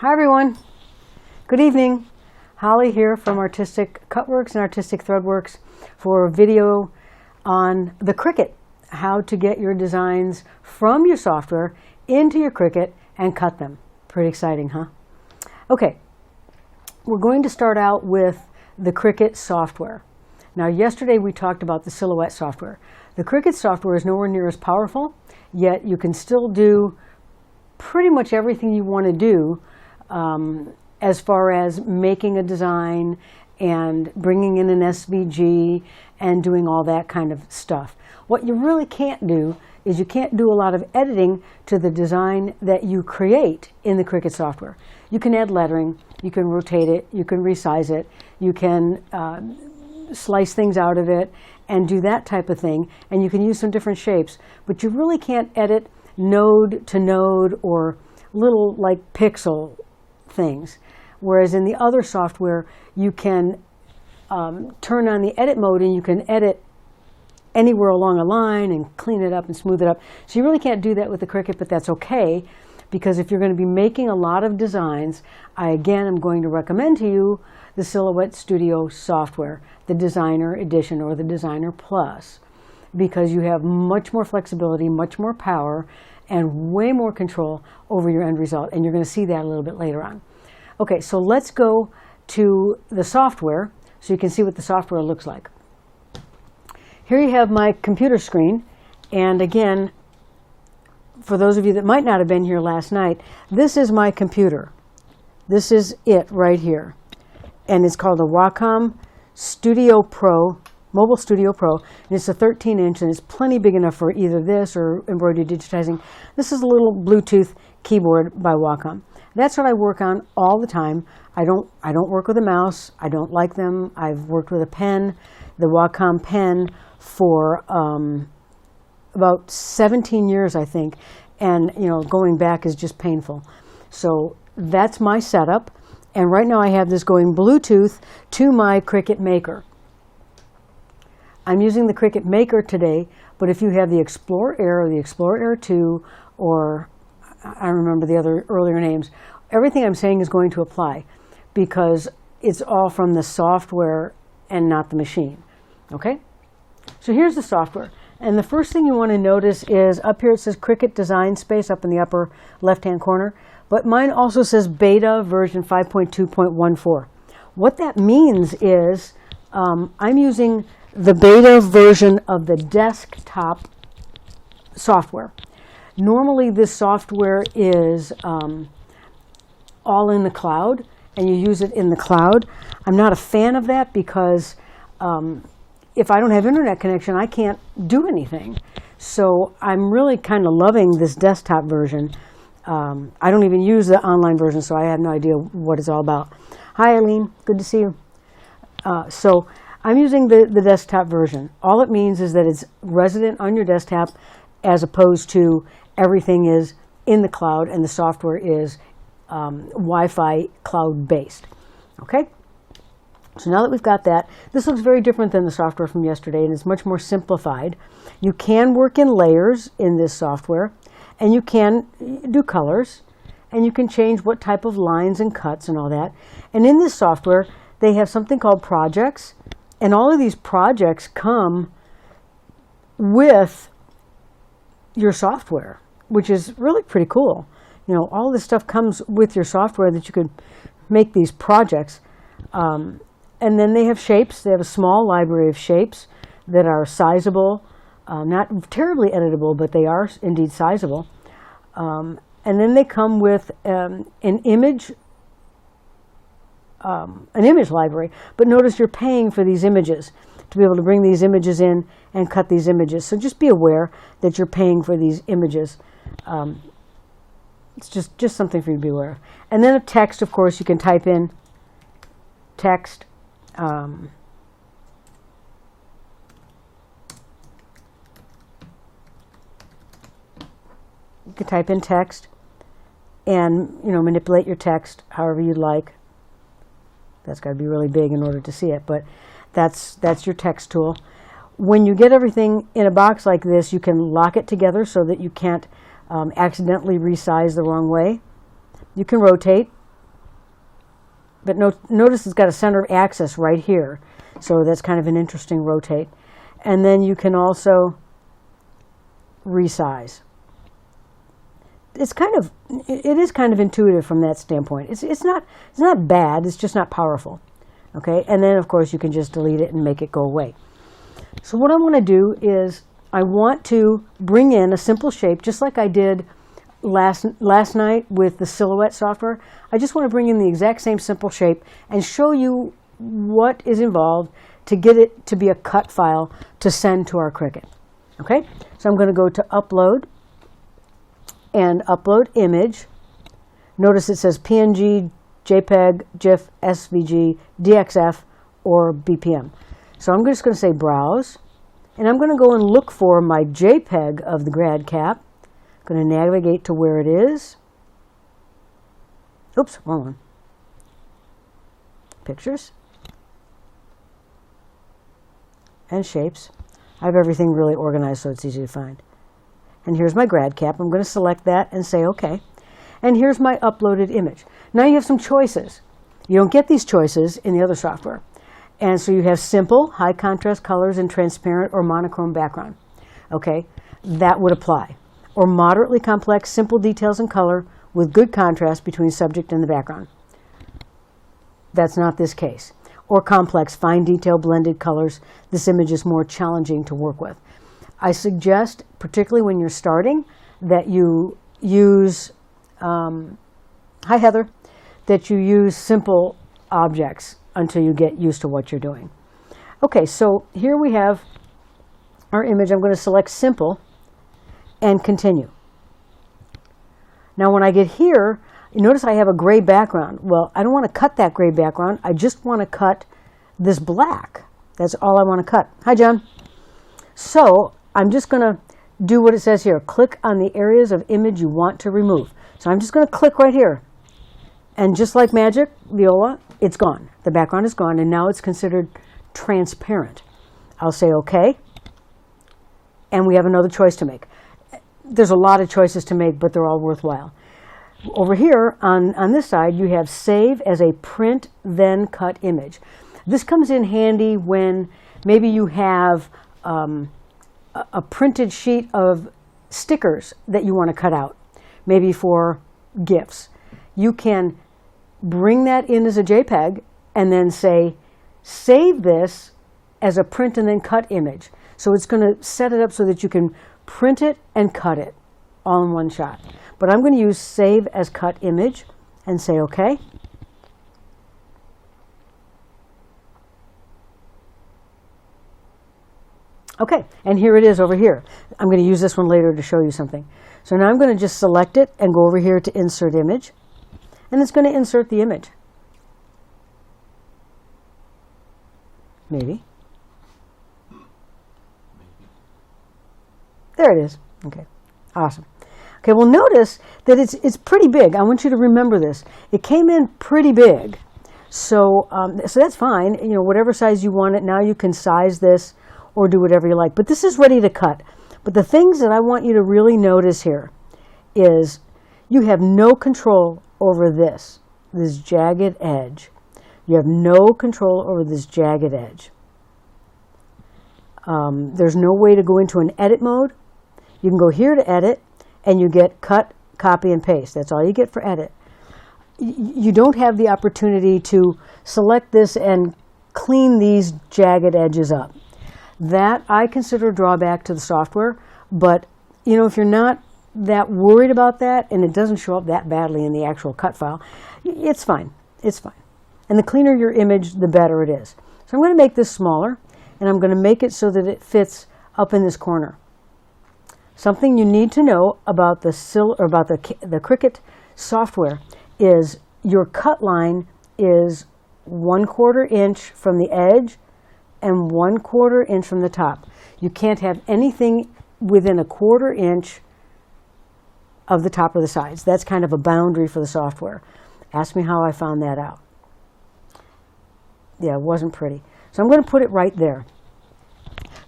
Hi everyone, good evening. Holly here from Artistic Cutworks and Artistic Threadworks for a video on the Cricut, how to get your designs from your software into your Cricut and cut them. Pretty exciting, huh? Okay, we're going to start out with the Cricut software. Now yesterday we talked about the Silhouette software. The Cricut software is nowhere near as powerful, yet you can still do pretty much everything you want to do as far as making a design and bringing in an SVG and doing all that kind of stuff. What you really can't do is you can't do a lot of editing to the design that you create in the Cricut software. You can add lettering, you can rotate it, you can resize it, you can slice things out of it and do that type of thing, and you can use some different shapes, but you really can't edit node to node or little like pixel things. Whereas in the other software you can turn on the edit mode and you can edit anywhere along a line and clean it up and smooth it up. So you really can't do that with the Cricut, but that's okay, because if you're going to be making a lot of designs, I again am going to recommend to you the Silhouette Studio software, the Designer Edition or the Designer Plus, because you have much more flexibility, much more power, and way more control over your end result, and you're going to see that a little bit later on. Okay, so let's go to the software so you can see what the software looks like. Here you have my computer screen, and again, for those of you that might not have been here last night, this is my computer. This is it right here, and it's called a Wacom Studio Pro, Mobile Studio Pro, and it's a 13-inch, and it's plenty big enough for either this or embroidery digitizing. This is a little Bluetooth keyboard by Wacom. That's what I work on all the time. I don't work with a mouse. I don't like them. I've worked with a pen, the Wacom pen, for about 17 years, I think, and going back is just painful. So that's my setup, and right now I have this going Bluetooth to my Cricut Maker. I'm using the Cricut Maker today, but if you have the Explorer Air or the Explorer Air 2, or I don't remember the other earlier names, everything I'm saying is going to apply because it's all from the software and not the machine. Okay? So here's the software. And the first thing you want to notice is up here it says Cricut Design Space up in the upper left-hand corner, but mine also says Beta version 5.2.14. What that means is I'm using the beta version of the desktop software. Normally this software is all in the cloud, and you use it in the cloud. I'm not a fan of that because if I don't have internet connection, I can't do anything. So I'm really kind of loving this desktop version. I don't even use the online version, so I have no idea what it's all about. Hi Eileen, good to see you. So I'm using the desktop version. All it means is that it's resident on your desktop as opposed to everything is in the cloud and the software is Wi-Fi cloud-based. Okay? So now that we've got that, this looks very different than the software from yesterday, and it's much more simplified. You can work in layers in this software, and you can do colors, and you can change what type of lines and cuts and all that. And in this software, they have something called projects, and all of these projects come with your software, which is really pretty cool. All this stuff comes with your software that you can make these projects. And then they have shapes. They have a small library of shapes that are sizable, not terribly editable, but they are indeed sizable. And then they come with an image library. But notice you're paying for these images to be able to bring these images in and cut these images. So just be aware that you're paying for these images. It's just something for you to be aware of. And then a text, of course, you can type in text. You can type in text and manipulate your text however you'd like. That's got to be really big in order to see it, but that's your text tool. When you get everything in a box like this, you can lock it together so that you can't accidentally resize the wrong way. You can rotate. But notice it's got a center of axis right here. So that's kind of an interesting rotate. And then you can also resize. It is kind of intuitive from that standpoint. It's not bad, it's just not powerful. Okay, and then of course you can just delete it and make it go away. So what I want to do is I want to bring in a simple shape, just like I did last night with the silhouette software. I just want to bring in the exact same simple shape and show you what is involved to get it to be a cut file to send to our Cricut. Okay, so I'm going to go to Upload and Upload Image. Notice it says PNG, JPEG, GIF, SVG, DXF, or BPM. So I'm just going to say Browse, and I'm going to go and look for my JPEG of the grad cap. I'm going to navigate to where it is. Oops, wrong one. Pictures. And Shapes. I have everything really organized so it's easy to find. And here's my grad cap. I'm going to select that and say OK. And here's my uploaded image. Now you have some choices. You don't get these choices in the other software. And so you have simple, high contrast colors and transparent or monochrome background. Okay, that would apply. Or moderately complex, simple details and color with good contrast between subject and the background. That's not this case. Or complex, fine detail, blended colors. This image is more challenging to work with. I suggest, particularly when you're starting, that you use, hi Heather, that you use simple objects until you get used to what you're doing. Okay, so here we have our image. I'm going to select Simple and Continue. Now when I get here, you notice I have a gray background. Well, I don't want to cut that gray background. I just want to cut this black. That's all I want to cut. Hi, John. So I'm just going to do what it says here. Click on the areas of image you want to remove. So I'm just going to click right here. And just like magic, Viola, it's gone. The background is gone, and now it's considered transparent. I'll say OK. And we have another choice to make. There's a lot of choices to make, but they're all worthwhile. Over here, on this side, you have Save as a Print, Then Cut Image. This comes in handy when maybe you have a printed sheet of stickers that you want to cut out, maybe for GIFs. You can bring that in as a JPEG and then say, save this as a print and then cut image. So it's going to set it up so that you can print it and cut it all in one shot. But I'm going to use Save as Cut Image and say OK. OK, and here it is over here. I'm going to use this one later to show you something. So now I'm going to just select it and go over here to Insert Image. And it's going to insert the image. Maybe. There it is. Okay, awesome. Okay, well notice that it's pretty big. I want you to remember this. It came in pretty big. So that's fine. You know, whatever size you want it. Now you can size this or do whatever you like. But this is ready to cut. But the things that I want you to really notice here is you have no control over this jagged edge. You have no control over this jagged edge. There's no way to go into an edit mode. You can go here to edit, and you get cut, copy, and paste. That's all you get for edit. You don't have the opportunity to select this and clean these jagged edges up. That I consider a drawback to the software, but you know, if you're not that worried about that and it doesn't show up that badly in the actual cut file, it's fine. It's fine. And the cleaner your image, the better it is. So I'm going to make this smaller, and I'm going to make it so that it fits up in this corner. Something you need to know about the Cricut software is your cut line is 1/4 inch from the edge and 1/4 inch from the top. You can't have anything within 1/4 inch of the top or the sides. That's kind of a boundary for the software. Ask me how I found that out. Yeah, it wasn't pretty. So I'm going to put it right there.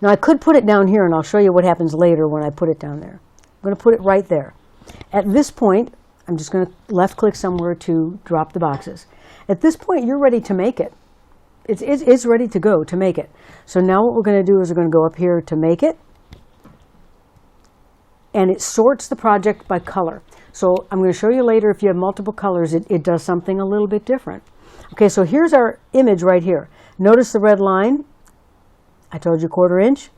Now I could put it down here, and I'll show you what happens later when I put it down there. I'm going to put it right there. At this point, I'm just going to left click somewhere to drop the boxes. At this point, you're ready to make it. It's ready to go to make it. So now what we're going to do is we're going to go up here to make it. And it sorts the project by color. So I'm going to show you later if you have multiple colors, it does something a little bit different. Okay, so here's our image right here. Notice the red line. I told you 1/4 inch.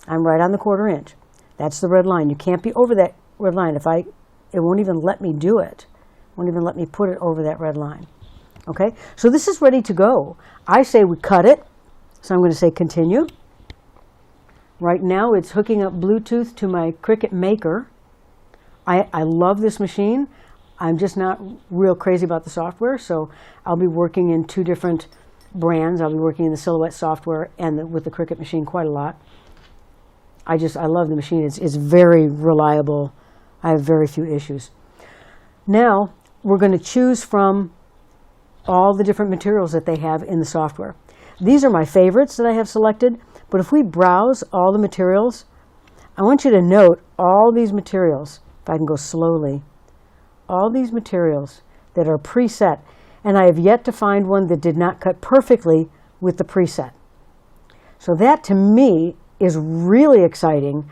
I'm right on the 1/4 inch. That's the red line. You can't be over that red line. It won't even let me do it. It won't even let me put it over that red line. Okay, so this is ready to go. I say we cut it. So I'm going to say continue. Right now it's hooking up Bluetooth to my Cricut Maker. I love this machine. I'm just not real crazy about the software, so I'll be working in 2 different brands. I'll be working in the Silhouette software and with the Cricut machine quite a lot. I love the machine. It's very reliable. I have very few issues. Now we're going to choose from all the different materials that they have in the software. These are my favorites that I have selected, but if we browse all the materials, I want you to note all these materials, if I can go slowly, all these materials that are preset, and I have yet to find one that did not cut perfectly with the preset. So that to me is really exciting.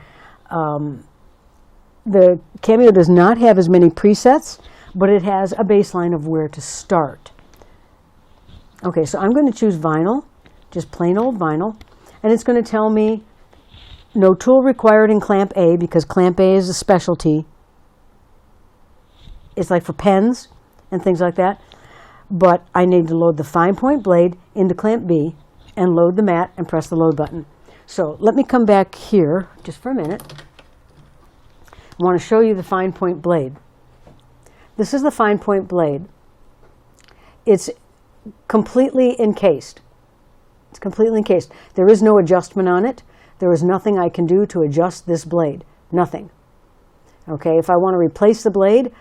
The Cameo does not have as many presets, but it has a baseline of where to start. Okay, so I'm going to choose vinyl, just plain old vinyl, and it's going to tell me no tool required in clamp A because clamp A is a specialty. It's like for pens and things like that. But I need to load the fine point blade into clamp B and load the mat and press the load button. So let me come back here just for a minute. I want to show you the fine point blade. This is the fine point blade. It's completely encased. It's completely encased. There is no adjustment on it. There is nothing I can do to adjust this blade. Nothing. Okay, if I want to replace the blade,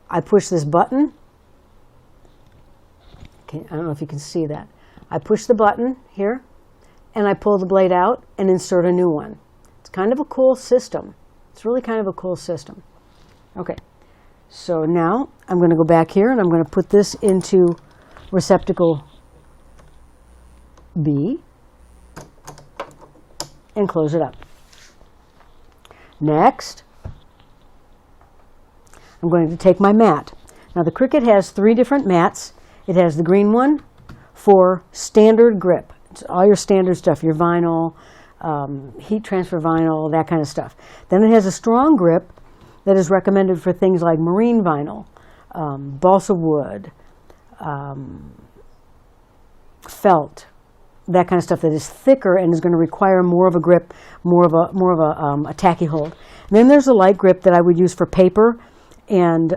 I push this button. Okay, I don't know if you can see that. I push the button here, and I pull the blade out and insert a new one. It's kind of a cool system. It's really kind of a cool system. Okay, so now I'm going to go back here, and I'm going to put this into receptacle B and close it up. Next, I'm going to take my mat. Now the Cricut has 3 different mats. It has the green one for standard grip. It's all your standard stuff, your vinyl, heat transfer vinyl, that kind of stuff. Then it has a strong grip that is recommended for things like marine vinyl, balsa wood, felt, that kind of stuff that is thicker and is going to require more of a grip, more of a tacky hold. And then there's a light grip that I would use for paper and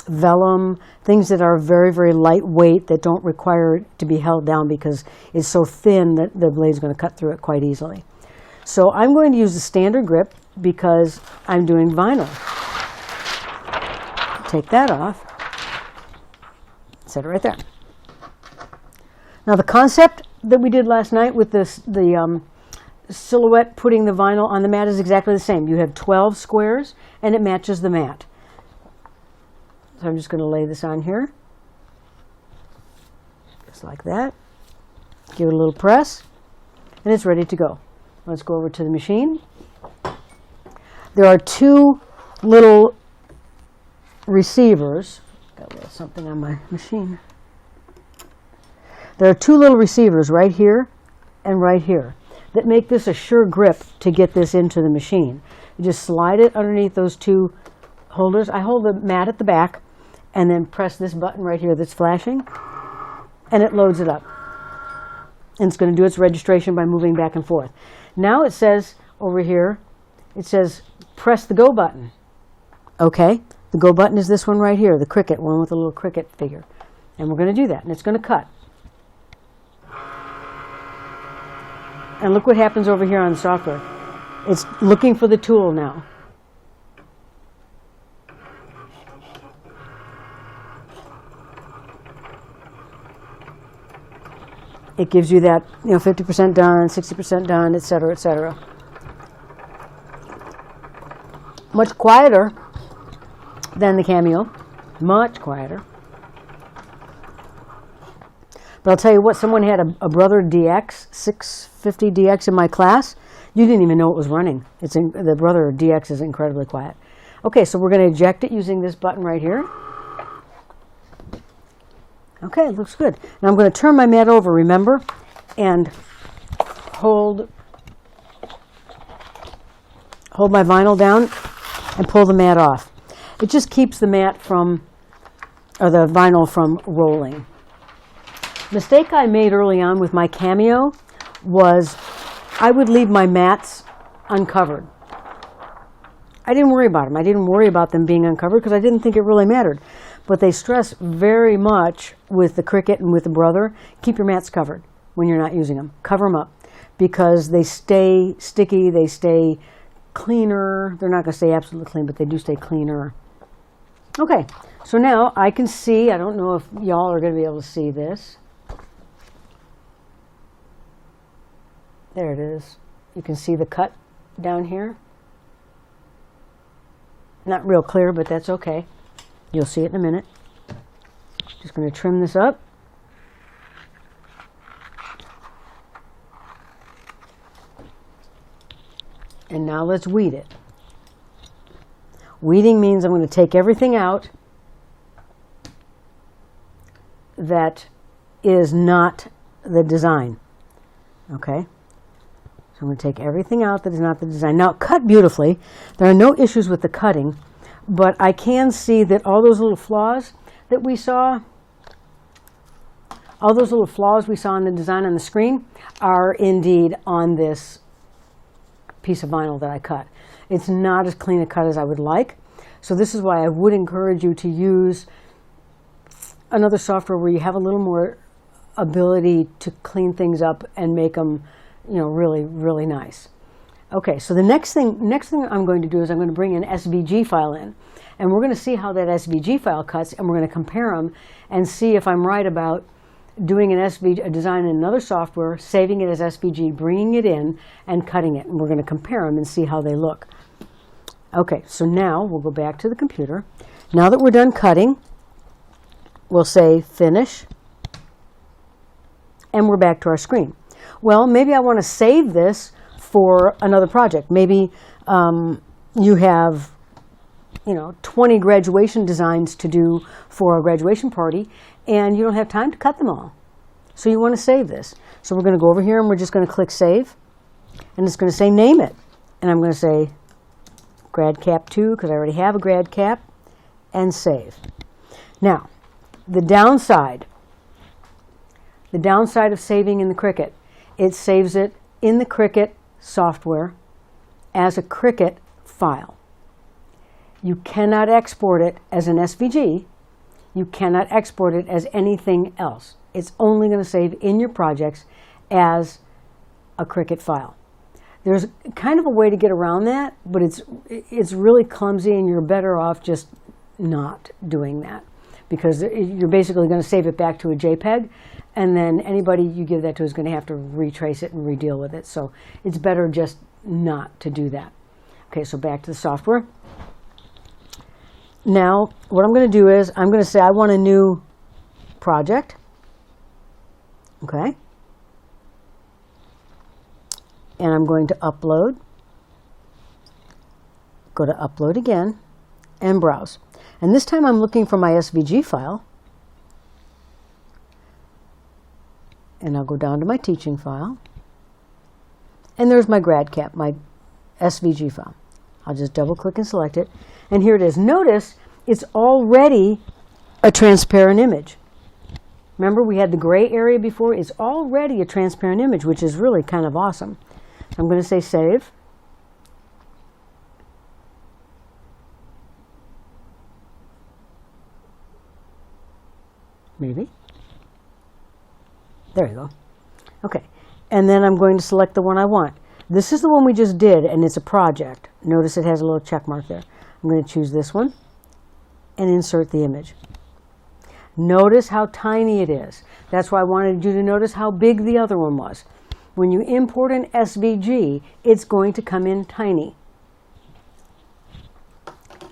vellum, things that are very, very lightweight that don't require it to be held down because it's so thin that the blade is going to cut through it quite easily. So I'm going to use the standard grip because I'm doing vinyl. Take that off. Set it right there. Now the concept that we did last night with the Silhouette putting the vinyl on the mat is exactly the same. You have 12 squares and it matches the mat. So I'm just going to lay this on here. Just like that. Give it a little press and it's ready to go. Let's go over to the machine. There are 2 little receivers. Got a little something on my machine. There are 2 little receivers right here and right here that make this a sure grip to get this into the machine. You just slide it underneath those 2 holders. I hold the mat at the back and then press this button right here that's flashing and it loads it up. And it's going to do its registration by moving back and forth. Now it says over here, it says press the go button. Okay, the go button is this one right here, the Cricut one with a little Cricut figure. And we're going to do that and it's going to cut. And look what happens over here on the software. It's looking for the tool now. It gives you that, 50% done, 60% done, etc., etc. Much quieter than the Cameo. Much quieter. But I'll tell you what, someone had a Brother DX, 650 DX in my class. You didn't even know it was running. The Brother DX is incredibly quiet. Okay, so we're going to eject it using this button right here. Okay, it looks good. Now I'm going to turn my mat over, remember, and hold my vinyl down and pull the mat off. It just keeps the mat or the vinyl from rolling. Mistake I made early on with my Cameo was I would leave my mats uncovered. I didn't worry about them. I didn't worry about them being uncovered because I didn't think it really mattered. But they stress very much with the Cricut and with the Brother, keep your mats covered when you're not using them. Cover them up because they stay sticky, they stay cleaner. They're not going to stay absolutely clean, but they do stay cleaner. Okay, so now I can see, I don't know if y'all are going to be able to see this. There it is. You can see the cut down here. Not real clear, but that's okay. You'll see it in a minute. Just going to trim this up. And now let's weed it. Weeding means I'm going to take everything out that is not the design. Okay? So I'm going to take everything out that is not the design. Now, it cut beautifully. There are no issues with the cutting, but I can see that all those little flaws that we saw, all those little flaws we saw in the design on the screen are indeed on this piece of vinyl that I cut. It's not as clean a cut as I would like. So this is why I would encourage you to use another software where you have a little more ability to clean things up and make them, you know, really, really nice. Okay, so the next thing I'm going to do is I'm going to bring an SVG file in. And we're going to see how that SVG file cuts, and we're going to compare them and see if I'm right about doing a design in another software, saving it as SVG, bringing it in, and cutting it. And we're going to compare them and see how they look. Okay, so now we'll go back to the computer. Now that we're done cutting, we'll say Finish, and we're back to our screen. Well, maybe I want to save this for another project. Maybe you have 20 graduation designs to do for a graduation party, and you don't have time to cut them all. So you want to save this. So we're going to go over here, and we're just going to click Save. And it's going to say Name It. And I'm going to say Grad Cap 2, because I already have a Grad Cap, and Save. Now, the downside of saving in the Cricut, it saves it in the Cricut software as a Cricut file. You cannot export it as an SVG. You cannot export it as anything else. It's only going to save in your projects as a Cricut file. There's kind of a way to get around that, but it's really clumsy, and you're better off just not doing that, because you're basically going to save it back to a JPEG, and then anybody you give that to is going to have to retrace it and redeal with it. So it's better just not to do that. Okay, so back to the software. Now, what I'm going to do is I'm going to say I want a new project. Okay. And I'm going to upload. Go to Upload again and Browse. And this time I'm looking for my SVG file. And I'll go down to my teaching file. And there's my grad cap, my SVG file. I'll just double click and select it. And here it is. Notice it's already a transparent image. Remember we had the gray area before? It's already a transparent image, which is really kind of awesome. So I'm going to say Save. Maybe. There you go. Okay. And then I'm going to select the one I want. This is the one we just did, and it's a project. Notice it has a little check mark there. I'm going to choose this one and insert the image. Notice how tiny it is. That's why I wanted you to notice how big the other one was. When you import an SVG, it's going to come in tiny.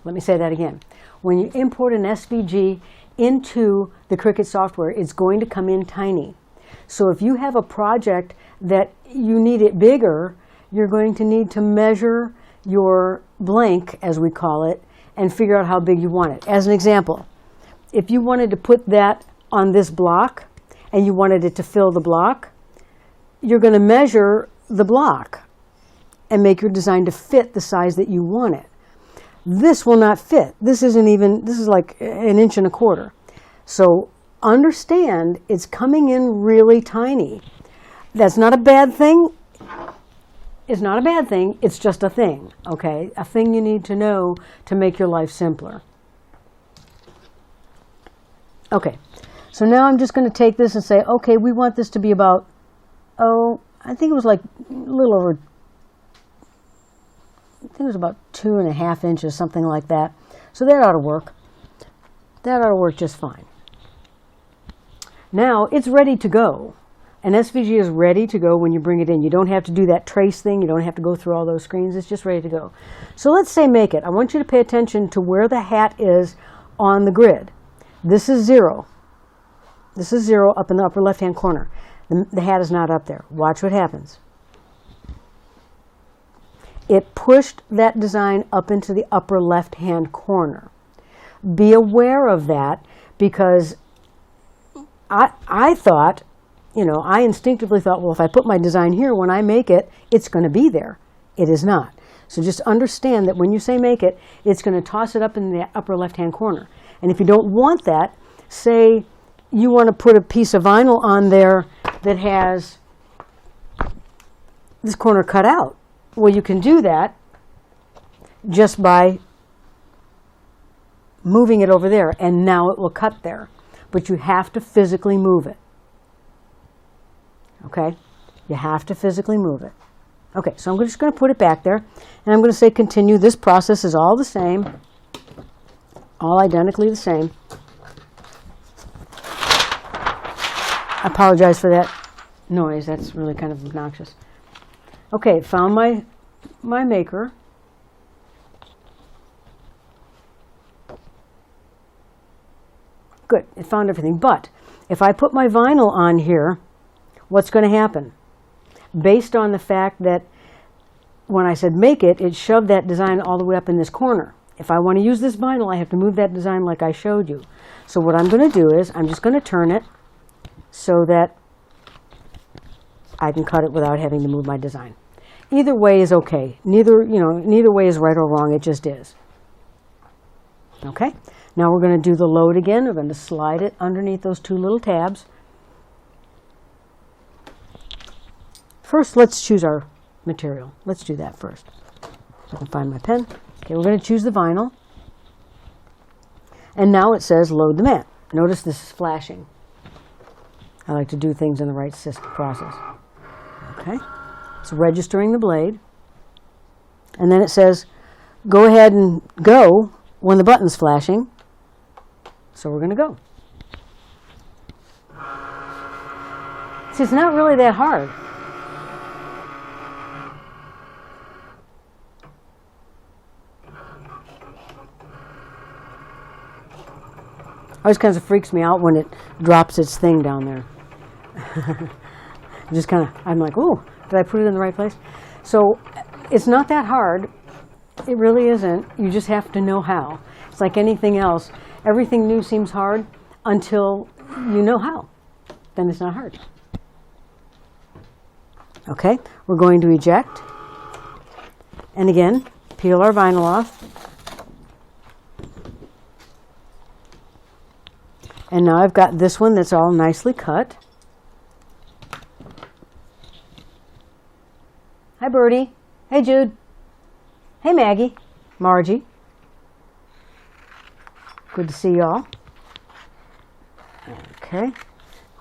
Let me say that again. when you import an SVG into the Cricut software, it's going to come in tiny. So if you have a project that you need it bigger, you're going to need to measure your blank, as we call it, and figure out how big you want it. As an example, if you wanted to put that on this block and you wanted it to fill the block, you're going to measure the block and make your design to fit the size that you want it. This will not fit. This is like 1.25 inches. So understand it's coming in really tiny. That's not a bad thing. It's not a bad thing. It's just a thing, okay? A thing you need to know to make your life simpler. Okay, so now I'm just going to take this and say, okay, we want this to be about, I think it was like a little over, I think it was about 2.5 inches, something like that. So that ought to work. That ought to work just fine. Now it's ready to go. An SVG is ready to go when you bring it in. You don't have to do that trace thing. You don't have to go through all those screens. It's just ready to go. So let's say make it. I want you to pay attention to where the hat is on the grid. This is 0. This is 0 up in the upper left-hand corner. The hat is not up there. Watch what happens. It pushed that design up into the upper left-hand corner. Be aware of that, because I thought, I instinctively thought, well, if I put my design here, when I make it, it's going to be there. It is not. So just understand that when you say make it, it's going to toss it up in the upper left-hand corner. And if you don't want that, say you want to put a piece of vinyl on there that has this corner cut out. Well, you can do that just by moving it over there, and now it will cut there. But you have to physically move it. Okay? You have to physically move it. Okay, so I'm just going to put it back there, and I'm going to say continue. This process is all the same, all identically the same. I apologize for that noise. That's really kind of obnoxious. Okay, found my maker. Good, it found everything. But if I put my vinyl on here, what's going to happen? Based on the fact that when I said make it, it shoved that design all the way up in this corner. If I want to use this vinyl, I have to move that design like I showed you. So what I'm going to do is I'm just going to turn it so that I can cut it without having to move my design. Either way is okay. Neither way is right or wrong. It just is. Okay? Now we're going to do the load again. We're going to slide it underneath those two little tabs. First, let's choose our material. Let's do that first. If I can find my pen. Okay, we're going to choose the vinyl. And now it says load the mat. Notice this is flashing. I like to do things in the right process. Okay, it's registering the blade. And then it says go ahead and go when the button's flashing. So we're going to go. See, it's not really that hard. Always kind of freaks me out when it drops its thing down there. Just kind of, I'm like, oh, did I put it in the right place? So it's not that hard. It really isn't. You just have to know how. It's like anything else. Everything new seems hard until you know how. Then it's not hard. Okay, we're going to eject. And again, peel our vinyl off. And now I've got this one that's all nicely cut. Hi, Birdie. Hey, Jude. Hey, Maggie. Margie. Good to see y'all. Okay.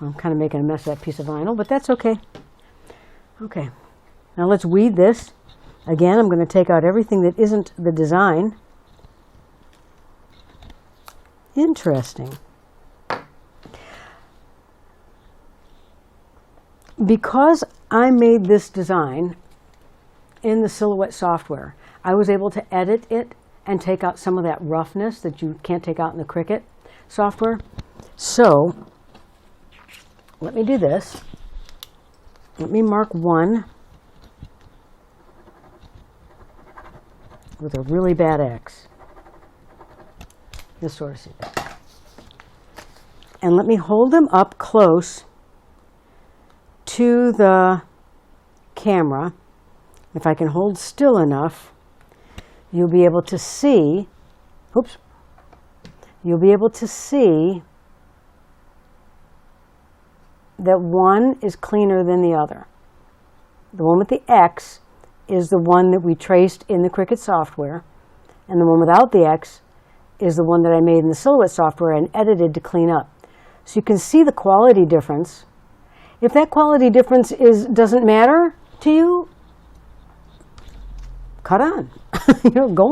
Well, I'm kind of making a mess of that piece of vinyl, but that's okay. Okay. Now let's weed this. Again, I'm going to take out everything that isn't the design. Interesting. Because I made this design in the Silhouette software, I was able to edit it and take out some of that roughness that you can't take out in the Cricut software. So let me do this. Let me mark one with a really bad X. Just sort of see that. And let me hold them up close to the camera. If I can hold still enough, you'll be able to see, oops, you'll be able to see that one is cleaner than the other. The one with the X is the one that we traced in the Cricut software, and the one without the X is the one that I made in the Silhouette software and edited to clean up. So you can see the quality difference. If that quality difference doesn't matter to you, cut on. Go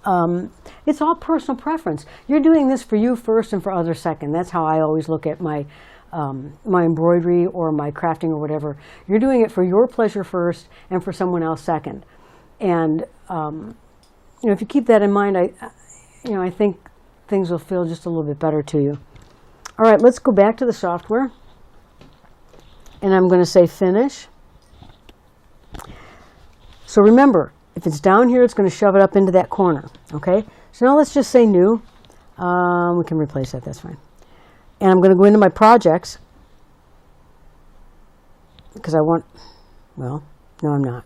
on. It's all personal preference. You're doing this for you first and for others second. That's how I always look at my embroidery or my crafting or whatever. You're doing it for your pleasure first and for someone else second. And if you keep that in mind, I think things will feel just a little bit better to you. All right, let's go back to the software. And I'm going to say finish. So remember, if it's down here, it's going to shove it up into that corner. Okay? So now let's just say new. We can replace that. That's fine. And I'm going to go into my projects because I want, well, no, I'm not.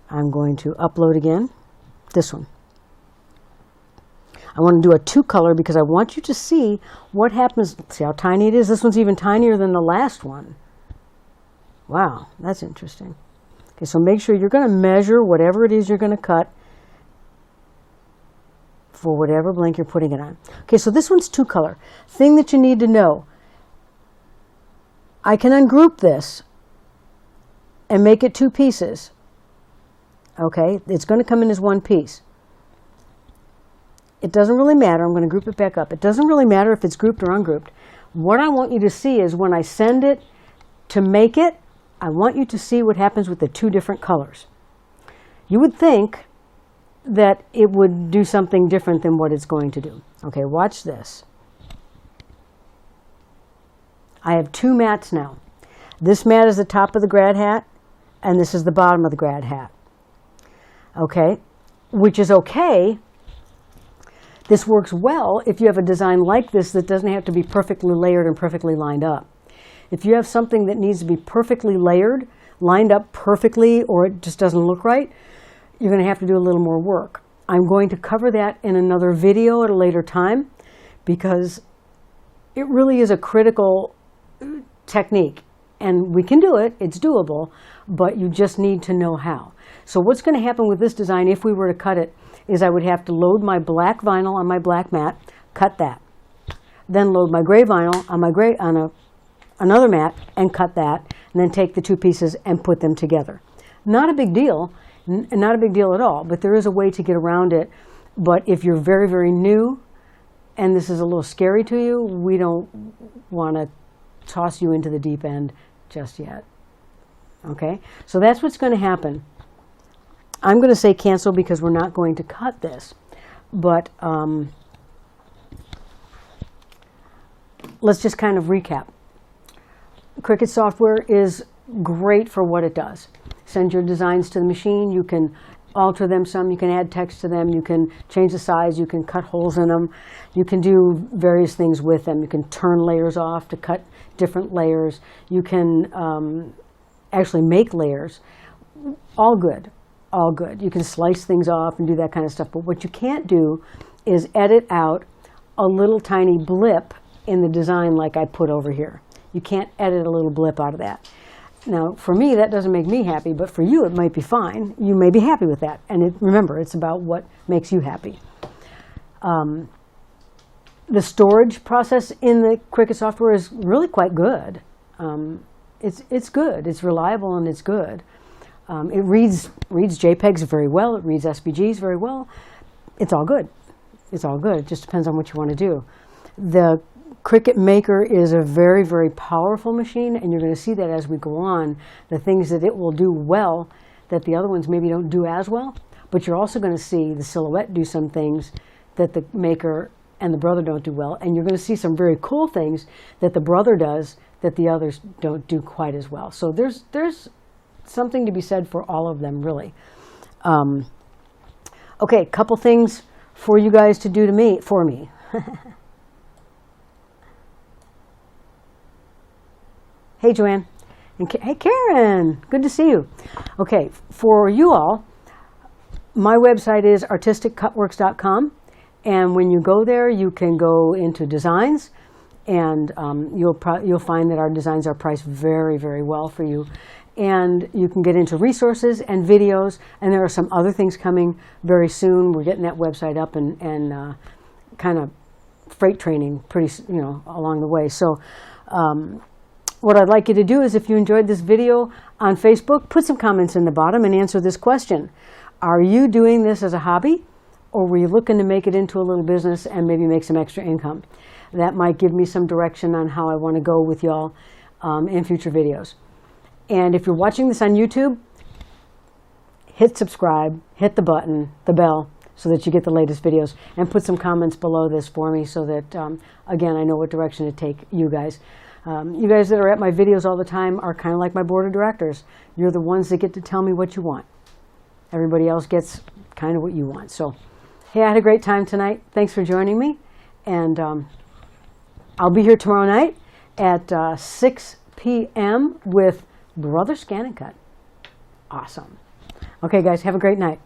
I'm going to upload again. This one. I want to do a 2-color because I want you to see what happens. See how tiny it is? This one's even tinier than the last one. Wow, that's interesting. Okay, so make sure you're going to measure whatever it is you're going to cut for whatever blank you're putting it on. Okay, so this one's 2-color. Thing that you need to know. I can ungroup this and make it 2 pieces. Okay, it's going to come in as 1 piece. It doesn't really matter. I'm going to group it back up. It doesn't really matter if it's grouped or ungrouped. What I want you to see is when I send it to make it, I want you to see what happens with the 2 different colors. You would think that it would do something different than what it's going to do. Okay, watch this. I have 2 mats now. This mat is the top of the grad hat, and this is the bottom of the grad hat. Okay, which is okay. This works well if you have a design like this that doesn't have to be perfectly layered and perfectly lined up. If you have something that needs to be perfectly layered, lined up perfectly, or it just doesn't look right, you're going to have to do a little more work. I'm going to cover that in another video at a later time because it really is a critical technique. And we can do it, it's doable, but you just need to know how. So what's going to happen with this design if we were to cut it is I would have to load my black vinyl on my black mat, cut that. Then load my gray vinyl on my gray on another mat and cut that, and then take the 2 pieces and put them together. Not a big deal, not a big deal at all, but there is a way to get around it. But if you're very, very new and this is a little scary to you, we don't want to toss you into the deep end just yet. Okay, so that's what's going to happen. I'm going to say cancel because we're not going to cut this, but let's just kind of recap. Cricut software is great for what it does. Send your designs to the machine. You can alter them some. You can add text to them. You can change the size. You can cut holes in them. You can do various things with them. You can turn layers off to cut different layers. You can actually make layers. All good. All good. You can slice things off and do that kind of stuff. But what you can't do is edit out a little tiny blip in the design like I put over here. You can't edit a little blip out of that. Now, for me, that doesn't make me happy, but for you, it might be fine. You may be happy with that. And remember, it's about what makes you happy. The storage process in the Cricut software is really quite good. It's good. It's reliable and it's good. It reads JPEGs very well. It reads SVGs very well. It's all good. It's all good. It just depends on what you want to do. The Cricut Maker is a very, very powerful machine, and you're going to see that as we go on, the things that it will do well that the other ones maybe don't do as well, but you're also going to see the silhouette do some things that the maker and the brother don't do well, and you're going to see some very cool things that the brother does that the others don't do quite as well. So there's something to be said for all of them, really. Okay, couple things for you guys to do for me. Hey, Joanne. And hey, Karen. Good to see you. Okay, for you all, my website is artisticcutworks.com. And when you go there, you can go into designs, and you'll find that our designs are priced very, very well for you. And you can get into resources and videos, and there are some other things coming very soon. We're getting that website up and kind of freight training pretty, along the way. So what I'd like you to do is, if you enjoyed this video on Facebook, put some comments in the bottom and answer this question. Are you doing this as a hobby, or were you looking to make it into a little business and maybe make some extra income? That might give me some direction on how I want to go with y'all in future videos. And if you're watching this on YouTube, hit subscribe, hit the button, the bell, so that you get the latest videos, and put some comments below this for me so that, again, I know what direction to take you guys. You guys that are at my videos all the time are kind of like my board of directors. You're the ones that get to tell me what you want. Everybody else gets kind of what you want. So, hey, I had a great time tonight. Thanks for joining me. And I'll be here tomorrow night at 6 p.m. with Brother Scan and Cut. Awesome. Okay, guys, have a great night.